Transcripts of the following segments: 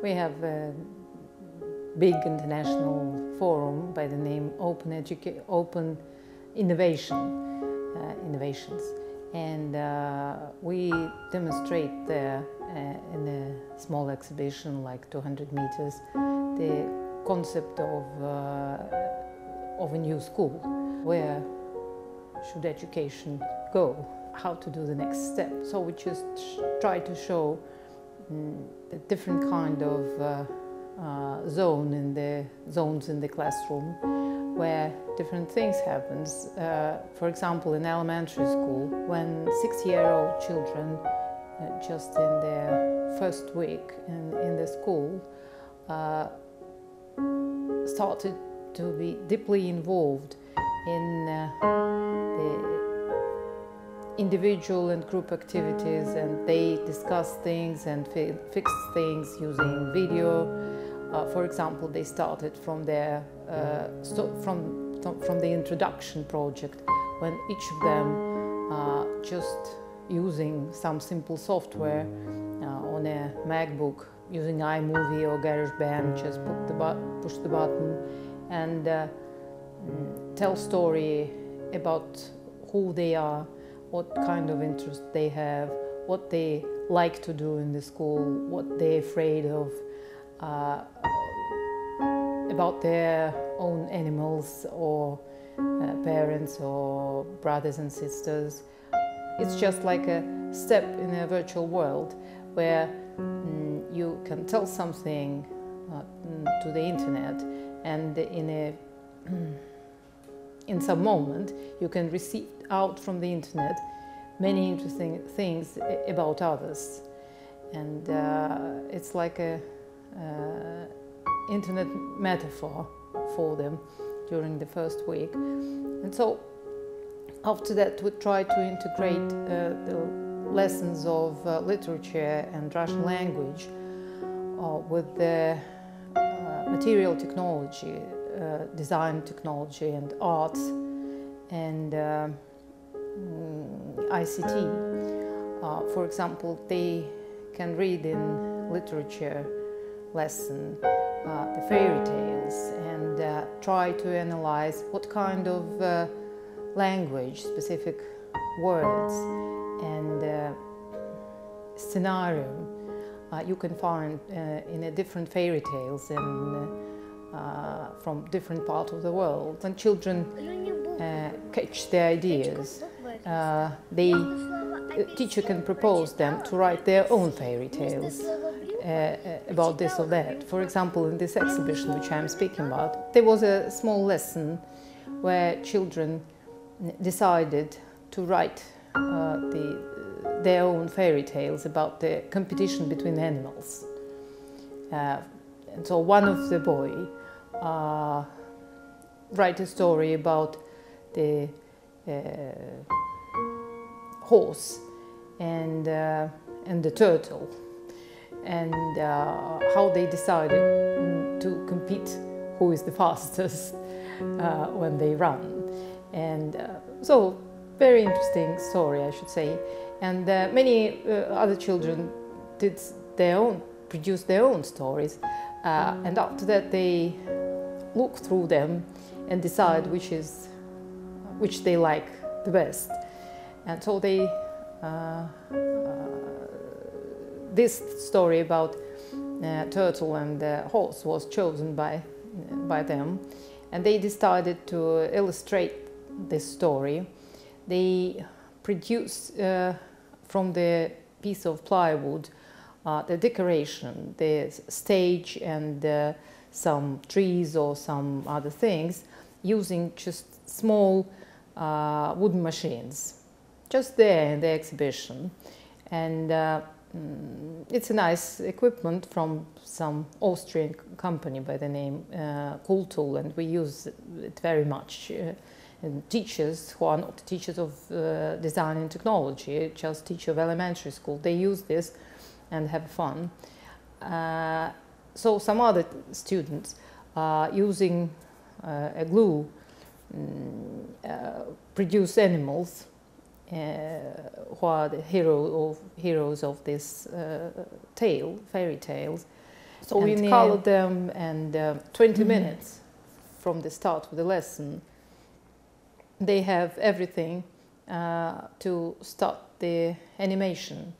We have a big international forum by the name Open Innovations, and we demonstrate there in a small exhibition, like 200 meters, the concept of a new school. Where should education go? How to do the next step? So we just try to show a different kind of zones in the classroom where different things happen. For example, in elementary school, when 6-year-old children, just in their first week in the school, started to be deeply involved in the individual and group activities, and they discuss things and fix things using video. For example, they started from their from the introduction project, when each of them just using some simple software on a MacBook, using iMovie or GarageBand, just push the button and tell story about who they are, what kind of interest they have, what they like to do in the school, what they're afraid of, about their own animals or parents or brothers and sisters. It's just like a step in a virtual world where you can tell something to the internet, and in some moment you can receive out from the internet many interesting things about others, and it's like a internet metaphor for them during the first week. And so after that we try to integrate the lessons of literature and Russian language with the material technology, design technology and arts and ICT. For example, they can read in literature lesson the fairy tales and try to analyze what kind of language, specific words and scenario you can find in a different fairy tales and from different parts of the world. When children catch the ideas, the teacher can propose them to write their own fairy tales about this or that. For example, in this exhibition which I'm speaking about, there was a small lesson where children decided to write their own fairy tales about the competition between animals. And so one of the boys write a story about the horse and the turtle, and how they decided to compete who is the fastest when they run. And so very interesting story, I should say. And many other children produced their own stories, and after that they look through them and decide which they like the best. And so they this story about turtle and horse was chosen by them, and they decided to illustrate this story. They produced from the piece of plywood the decoration, the stage and some trees or some other things, using just small wooden machines, just there in the exhibition. And it's a nice equipment from some Austrian company by the name Kultul, and we use it very much. And teachers who are not teachers of design and technology, just teachers of elementary school, they use this and have fun. So some other students using a glue produce animals who are the heroes of this fairy tales. and color them, and 20 minutes from the start of the lesson, they have everything to start the animation.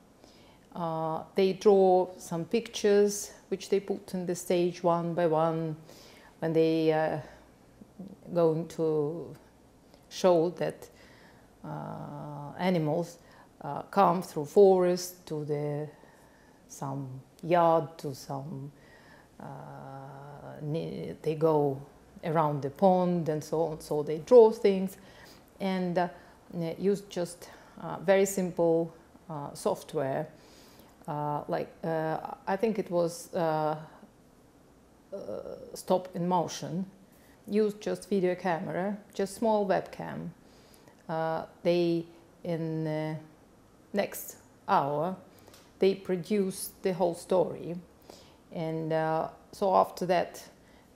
They draw some pictures which they put on the stage one by one when they are going to show that animals come through forest to some yard, to some they go around the pond and so on. So they draw things and use just very simple software. I think it was stop in motion. Use just video camera, just small webcam. They in the next hour they produce the whole story, and so after that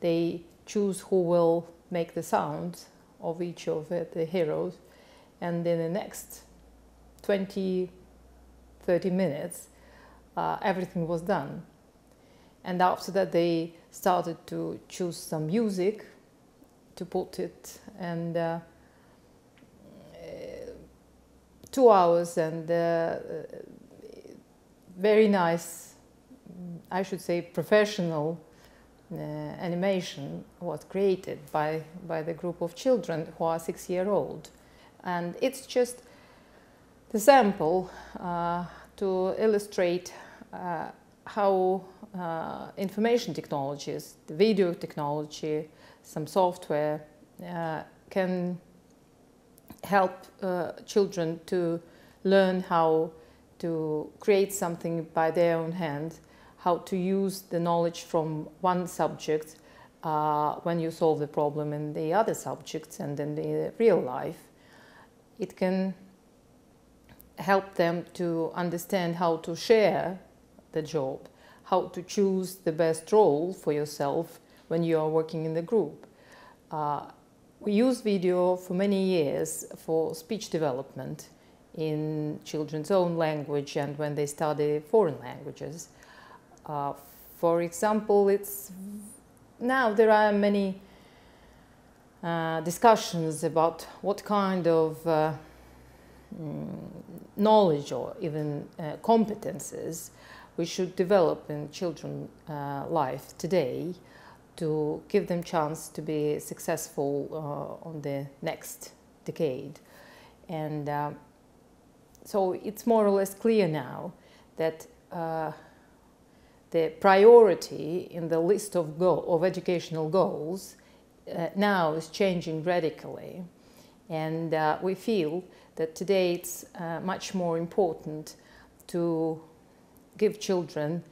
they choose who will make the sounds of each of the heroes, and in the next 20-30 minutes everything was done. And after that they started to choose some music to put it, and 2 hours and very nice, I should say professional animation was created by the group of children who are 6 years old. And it's just the sample to illustrate how information technologies, the video technology, some software can help children to learn how to create something by their own hand, how to use the knowledge from one subject when you solve the problem in the other subjects and in the real life. It can help them to understand how to share the job, how to choose the best role for yourself when you are working in the group. We use video for many years for speech development in children's own language and when they study foreign languages. For example, now there are many discussions about what kind of knowledge or even competences we should develop in children's life today to give them chance to be successful on the next decade. And so it's more or less clear now that the priority in the list of educational goals now is changing radically. And we feel that today it's much more important to give children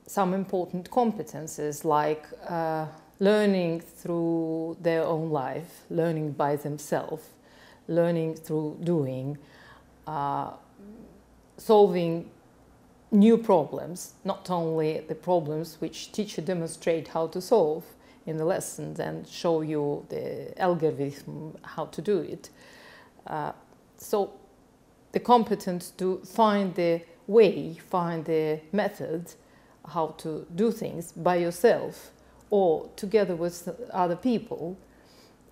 some important competences like learning through their own life, learning by themselves, learning through doing, solving new problems, not only the problems which teacher demonstrate how to solve in the lessons and show you the algorithm how to do it. So the competence to find the way, find the method how to do things by yourself or together with other people,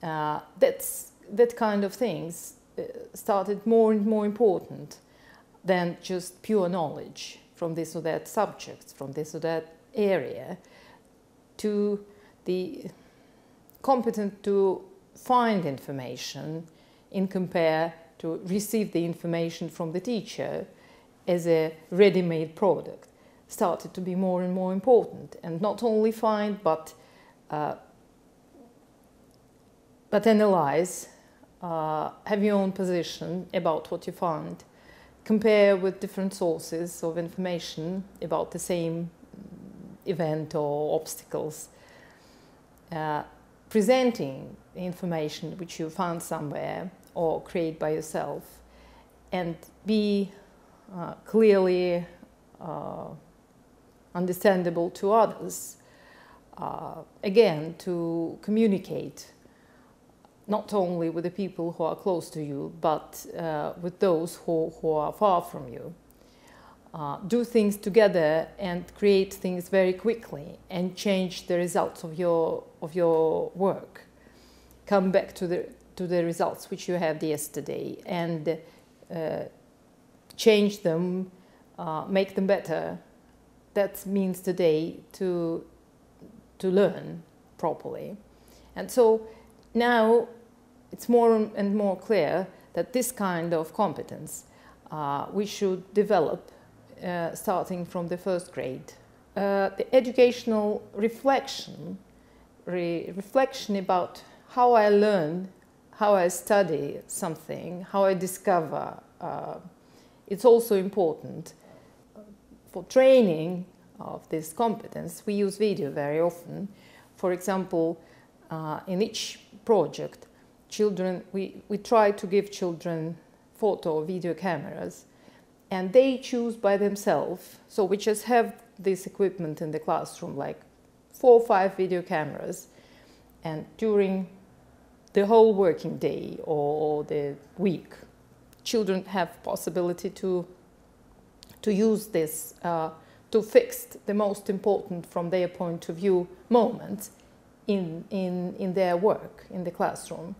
that kind of things started more and more important than just pure knowledge from this or that subject, from this or that area, to the competent to find information in compare to receive the information from the teacher as a ready-made product started to be more and more important. And not only find, but analyze, have your own position about what you find, compare with different sources of information about the same event or obstacles, presenting information which you found somewhere or create by yourself, and be clearly understandable to others. Again, to communicate not only with the people who are close to you, but with those who are far from you. do things together and create things very quickly and change the results of your work. Come back to the results which you had yesterday and change them, make them better. That means today to learn properly. And so now it's more and more clear that this kind of competence we should develop starting from the first grade. The educational reflection about how I learn, how I study something, how I discover, it's also important. For training of this competence, we use video very often. For example, in each project, we try to give children photo or video cameras, and they choose by themselves. So we just have this equipment in the classroom, like 4 or 5 video cameras, and during the whole working day or the week, children have possibility to use this to fix the most important, from their point of view, moments in their work in the classroom.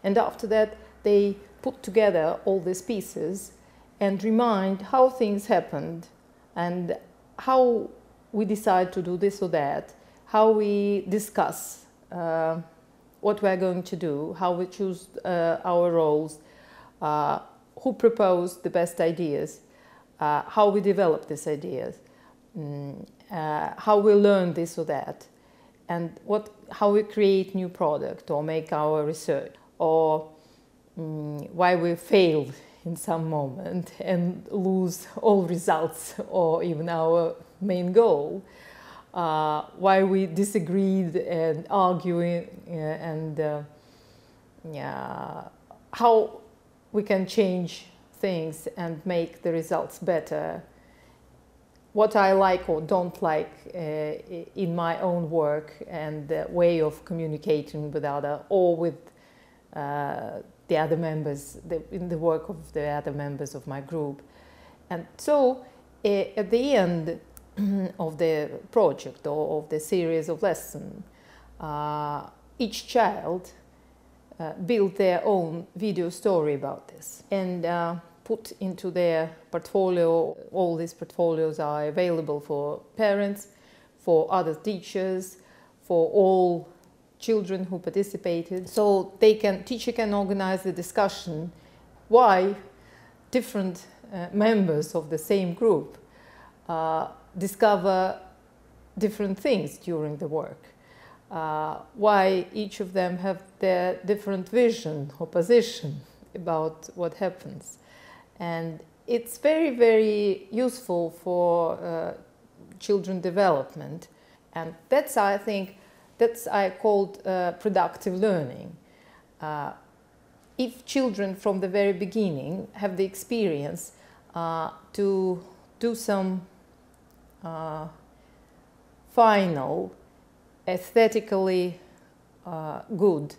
And after that, they put together all these pieces and remind how things happened and how we decide to do this or that, how we discuss what we're going to do, how we choose our roles, who proposed the best ideas, how we develop these ideas, how we learn this or that, and how we create new product or make our research, or why we failed in some moment and lose all results or even our main goal, why we disagreed and arguing, and how we can change things and make the results better, what I like or don't like in my own work and the way of communicating with other or with the other members, in the work of the other members of my group. And so at the end of the project or of the series of lessons, each child built their own video story about this and put into their portfolio. All these portfolios are available for parents, for other teachers, for all children who participated. So teacher can organize the discussion why different members of the same group discover different things during the work, why each of them have their different vision or position about what happens. And it's very, very useful for children development. And that's, I think, I called productive learning. If children from the very beginning have the experience to do some final, aesthetically good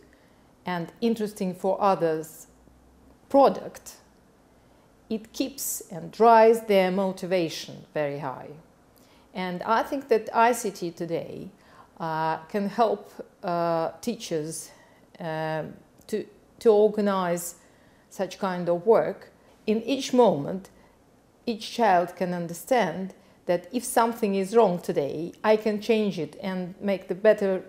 and interesting for others product, it keeps and drives their motivation very high. And I think that ICT today can help teachers to organize such kind of work. In each moment, each child can understand that if something is wrong today, I can change it and make the better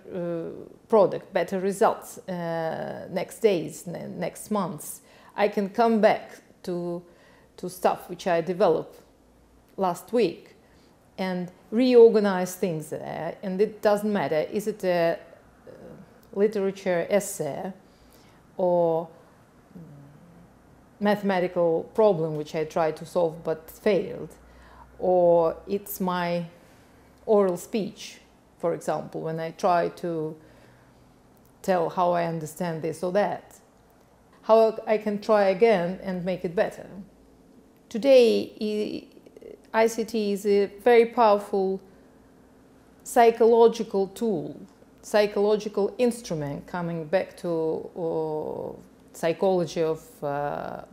product, better results next days, next months. I can come back to stuff which I developed last week and reorganize things there. And it doesn't matter, is it a literature essay or mathematical problem which I tried to solve but failed, or it's my oral speech, for example, when I try to tell how I understand this or that, how I can try again and make it better. Today, ICT is a very powerful psychological tool, psychological instrument, coming back to psychology of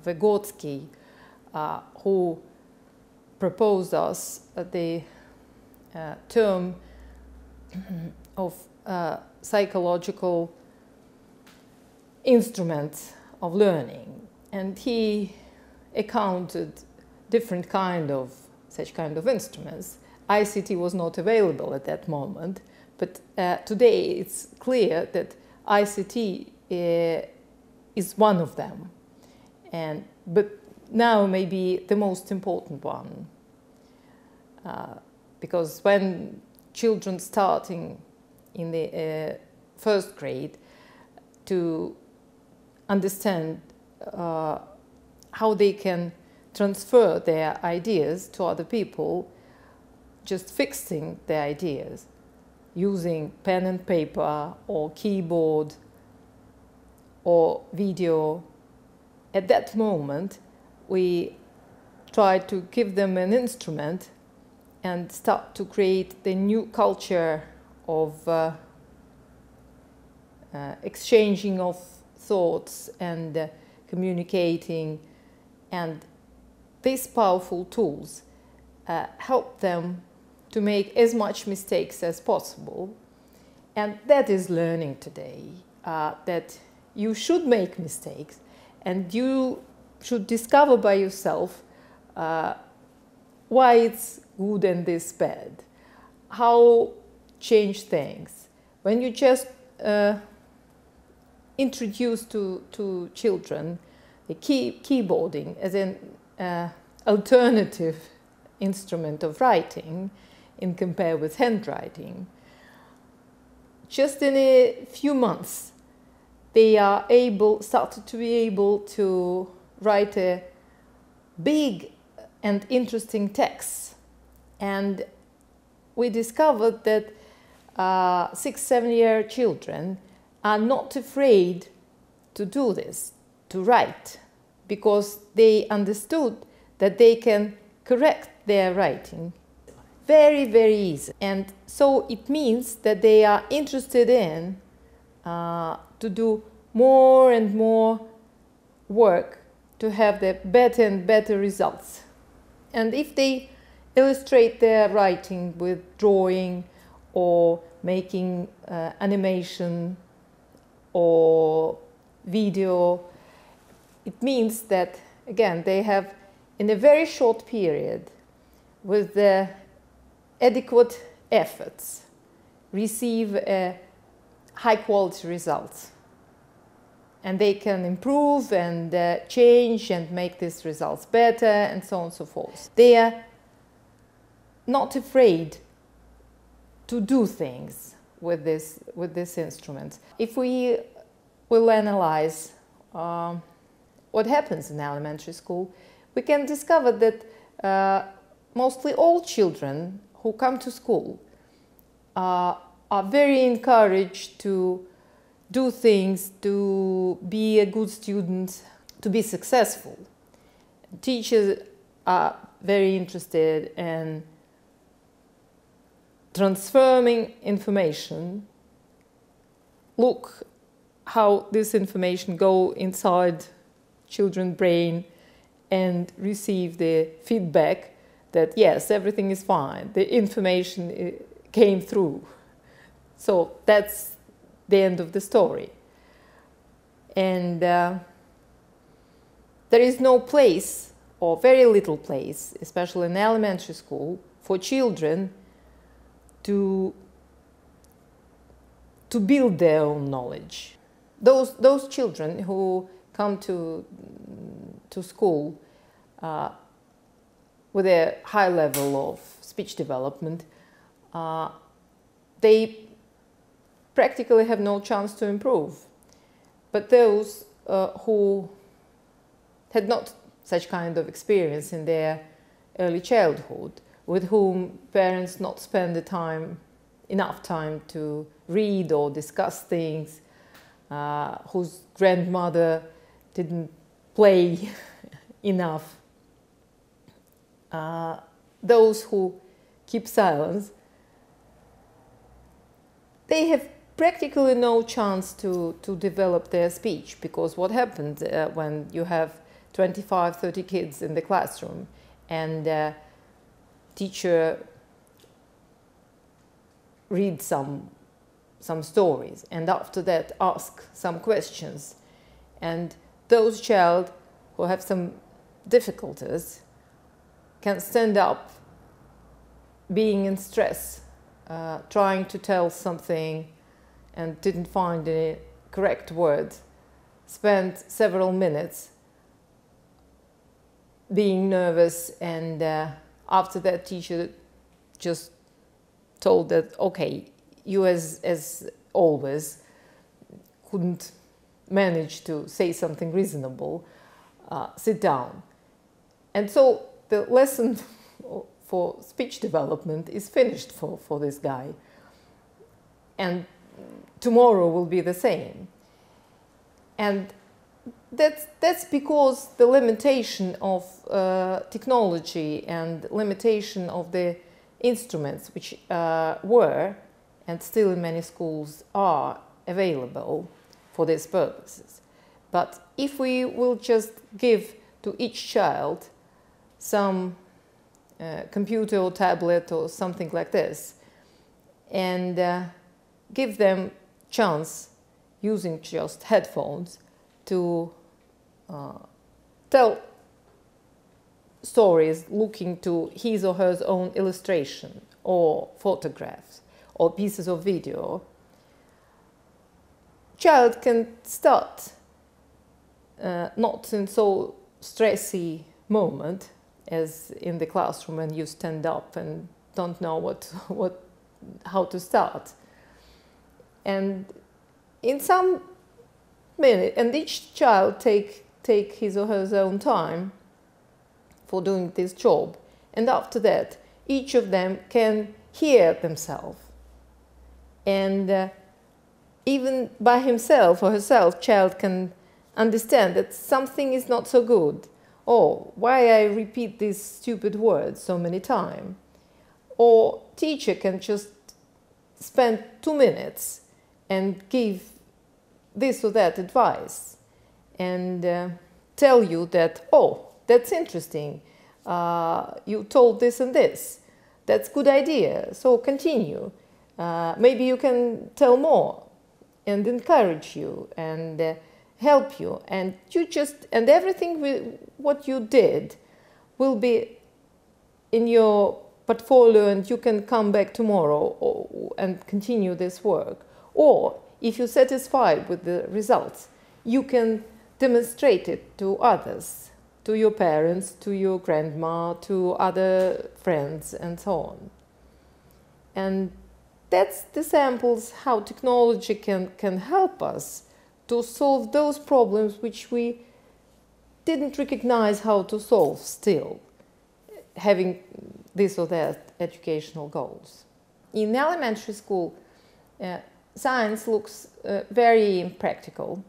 Vygotsky, who proposed us the term of psychological instruments of learning, and he accounted different such kind of instruments. ICT was not available at that moment, but today it's clear that ICT is one of them, but now maybe the most important one, because when children starting in the first grade to understand how they can transfer their ideas to other people, just fixing their ideas using pen and paper or keyboard or video. At that moment, we try to give them an instrument and start to create the new culture of exchanging of thoughts and communicating, and these powerful tools help them to make as much mistakes as possible. And that is learning today, that you should make mistakes and you should discover by yourself why it's good and this bad, how change things. When you just introduce to children the keyboarding as an alternative instrument of writing in compare with handwriting, just in a few months they are started to be able to write a big and interesting text. And we discovered that 6-7-year children are not afraid to do this, to write, because they understood that they can correct their writing very, very easy. And so it means that they are interested in to do more and more work to have the better and better results. And if they illustrate their writing with drawing or making animation or video, it means that, again, they have, in a very short period, with the adequate efforts, receive high-quality results. And they can improve and change and make these results better, and so on and so forth. They are not afraid to do things with this instrument. If we will analyze what happens in elementary school, we can discover that mostly all children who come to school are very encouraged to do things, to be a good student, to be successful. Teachers are very interested in transforming information. Look how this information go inside children's brain and receive the feedback that yes, everything is fine, the information came through. So that's the end of the story. And there is no place, or very little place, especially in elementary school, for children to build their own knowledge. Those children who come to school with a high level of speech development, they practically have no chance to improve. But those who had not such kind of experience in their early childhood, with whom parents not spend enough time to read or discuss things, whose grandmother didn't play enough, those who keep silence, they have practically no chance to develop their speech, because what happens when you have 25-30 kids in the classroom and teacher read some stories, and after that ask some questions, and those child who have some difficulties can stand up, being in stress, trying to tell something and didn't find the correct words, spent several minutes being nervous, and after that teacher just told that, okay, you as always couldn't manage to say something reasonable, sit down. And so the lesson for speech development is finished for this guy, and tomorrow will be the same. And that's because the limitation of technology and limitation of the instruments which were and still in many schools are available for these purposes. But if we will just give to each child some computer or tablet or something like this, and give them chance using just headphones to tell stories looking to his or her own illustration or photographs or pieces of video, child can start not in so stressy moment as in the classroom when you stand up and don't know how to start. And in some minute, and each child take his or her own time for doing this job, and after that each of them can hear themselves, and even by himself or herself child can understand that something is not so good. Oh, why I repeat these stupid words so many times? Or teacher can just spend 2 minutes and give this or that advice, and tell you that, oh, that's interesting, you told this and this, that's good idea, so continue, maybe you can tell more, and encourage you and help you, and everything what you did will be in your portfolio, and you can come back tomorrow and continue this work. Or if you're satisfied with the results, you can demonstrate it to others, to your parents, to your grandma, to other friends, and so on. And that's the samples how technology can help us to solve those problems which we didn't recognize how to solve still, having this or that educational goals. In elementary school, science looks very impractical,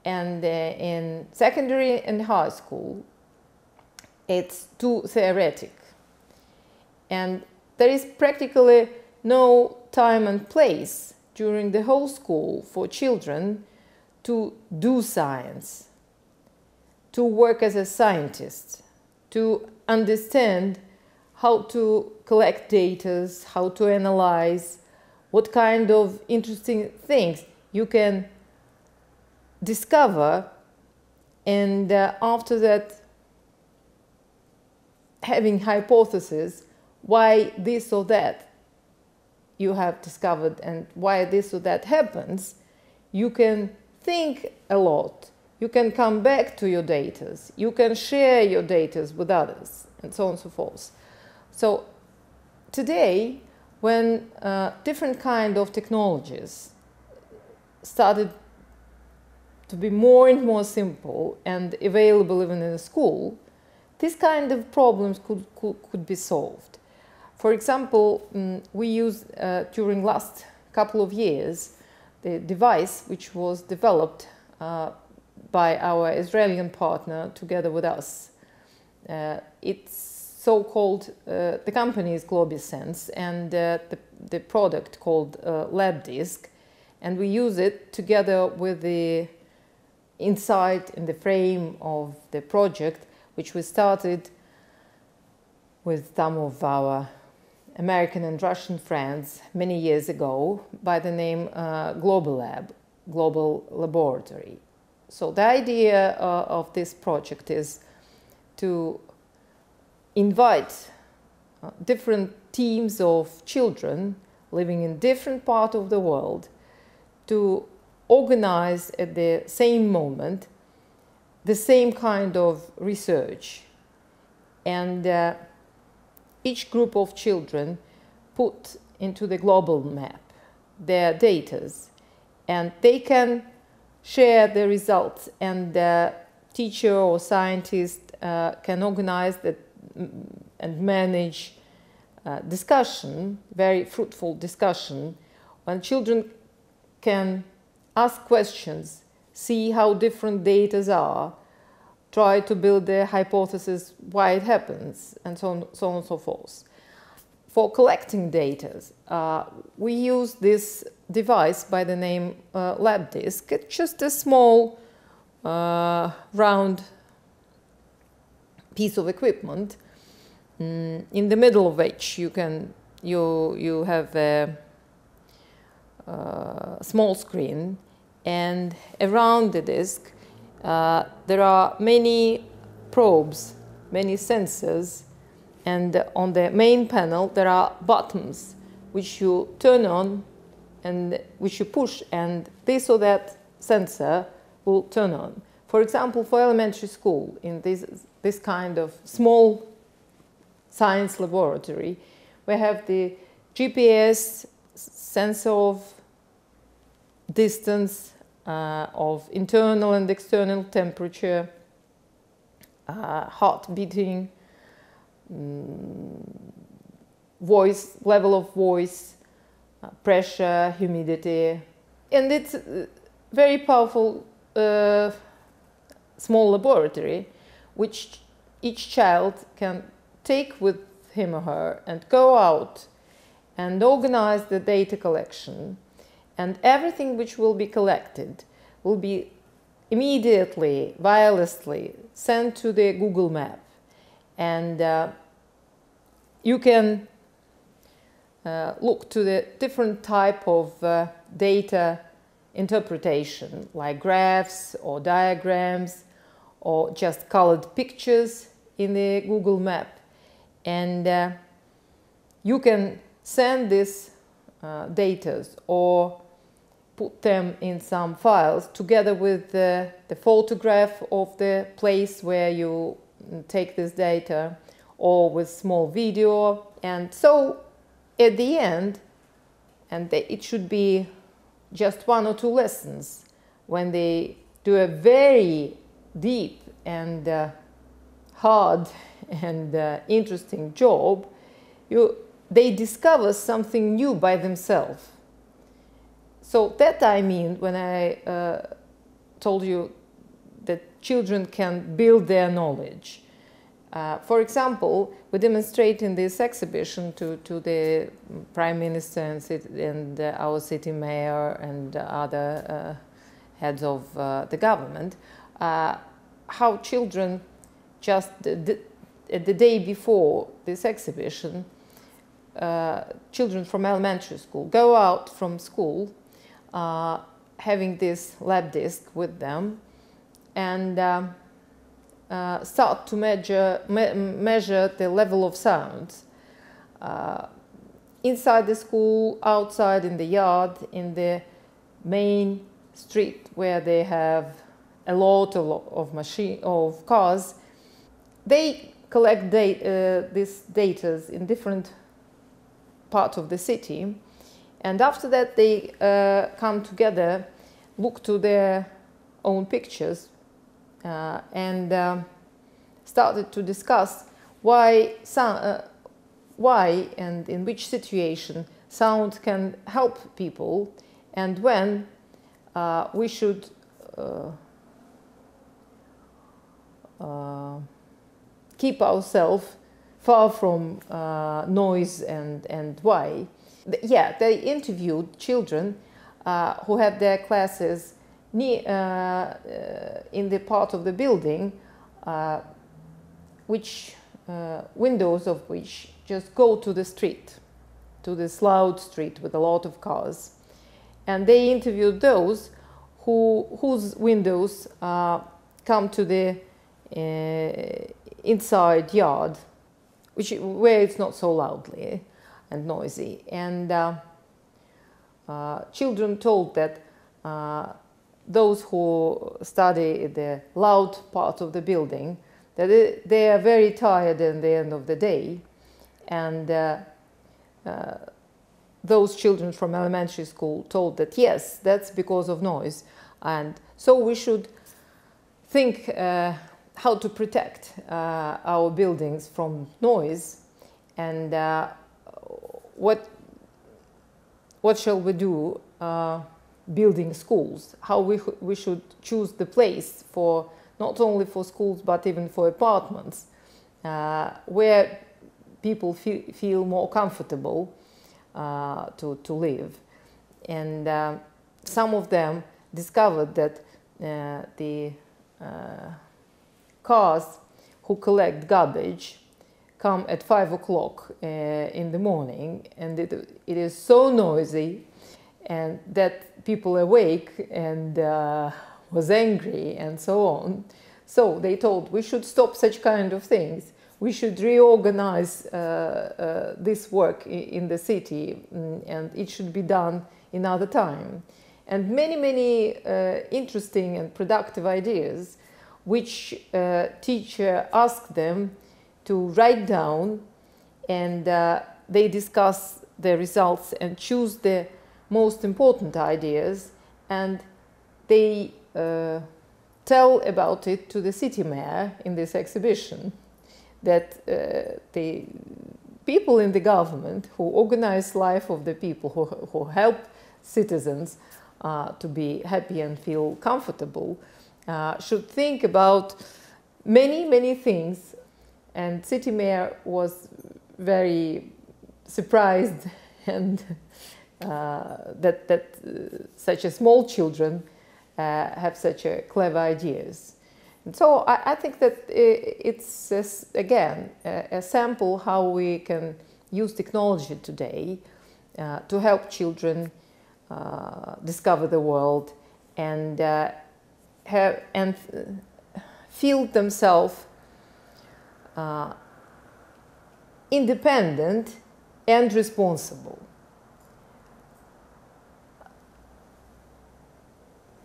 and in secondary and high school it's too theoretic, and there is practically no time and place during the whole school for children to do science, to work as a scientist, to understand how to collect data, how to analyze, what kind of interesting things you can discover, and after that having hypotheses why this or that you have discovered and why this or that happens. You can think a lot, you can come back to your data, you can share your data with others, and so on and so forth. So today, when different kind of technologies started to be more and more simple and available even in a school, this kind of problems could be solved. For example, we used during last couple of years the device which was developed by our Israeli partner together with us. It's so-called, the company is Globisense, and the product called Lab Disk, and we use it together with the inside in the frame of the project which we started with some of our American and Russian friends many years ago by the name Global Lab, Global Laboratory. So the idea of this project is to invite different teams of children living in different parts of the world to organize at the same moment the same kind of research. And each group of children put into the global map their data, and they can share the results, and the teacher or scientist can organize and manage discussion, very fruitful discussion, when children can ask questions, see how different data are, try to build their hypothesis why it happens, and so on and so forth. For collecting data, we use this device by the name lab disk. It's just a small round piece of equipment, in the middle of which you have a small screen, and around the disk there are many probes, many sensors, and on the main panel there are buttons which you turn on and which you push, and this or that sensor will turn on. For example, for elementary school, in this kind of small science laboratory, we have the GPS sensor of distance, of internal and external temperature, heart beating, voice, level of voice, pressure, humidity, and it's a very powerful small laboratory which each child can take with him or her and go out and organize the data collection, and everything which will be collected will be immediately, wirelessly sent to the Google Map, and you can look to the different type of data interpretation, like graphs or diagrams or just colored pictures in the Google Map, and you can send this data or put them in some files together with the photograph of the place where you take this data, or with small video. And so at the end, and it should be just 1 or 2 lessons, when they do a very deep and hard and interesting job, they discover something new by themselves. So that I mean when I told you that children can build their knowledge. For example, we demonstrate in this exhibition to the Prime Minister and our city mayor and other heads of the government how children just the day before this exhibition, children from elementary school go out from school having this lab disk with them, and start to measure the level of sounds inside the school, outside in the yard, in the main street where they have a lot of cars. They collect these data in different parts of the city, and after that they come together, look to their own pictures, and started to discuss why and in which situation sound can help people, and when we should keep ourselves far from noise, and why. Yeah, they interviewed children who have their classes near, in the part of the building which windows of which just go to the street, to this loud street with a lot of cars. And they interviewed those whose windows come to the inside yard, where it's not so loudly and noisy. And children told that those who study the loud part of the building, that they are very tired at the end of the day. And those children from elementary school told that yes, that's because of noise. And so we should think how to protect our buildings from noise, and what shall we do building schools, how we should choose the place for not only for schools but even for apartments where people feel more comfortable to live. And some of them discovered that the cars who collect garbage come at 5 o'clock in the morning, and it is so noisy, and that people awake and was angry and so on. So they told we should stop such kind of things. We should reorganize this work in the city, and it should be done another time. And many interesting and productive ideas, which teacher asked them to write down, and they discuss the results and choose the most important ideas, and they tell about it to the city mayor in this exhibition, that the people in the government who organize life of the people, who help citizens to be happy and feel comfortable, should think about many things. And city mayor was very surprised and that such a small children have such a clever ideas. And so I think that it's again a sample how we can use technology today to help children discover the world and feel themselves independent and responsible.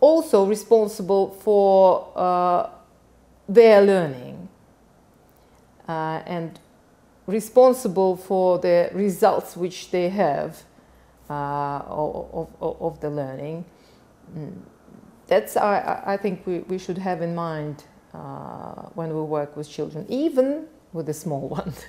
Also responsible for their learning and responsible for the results which they have of the learning. That's I think we should have in mind when we work with children, even with the small ones.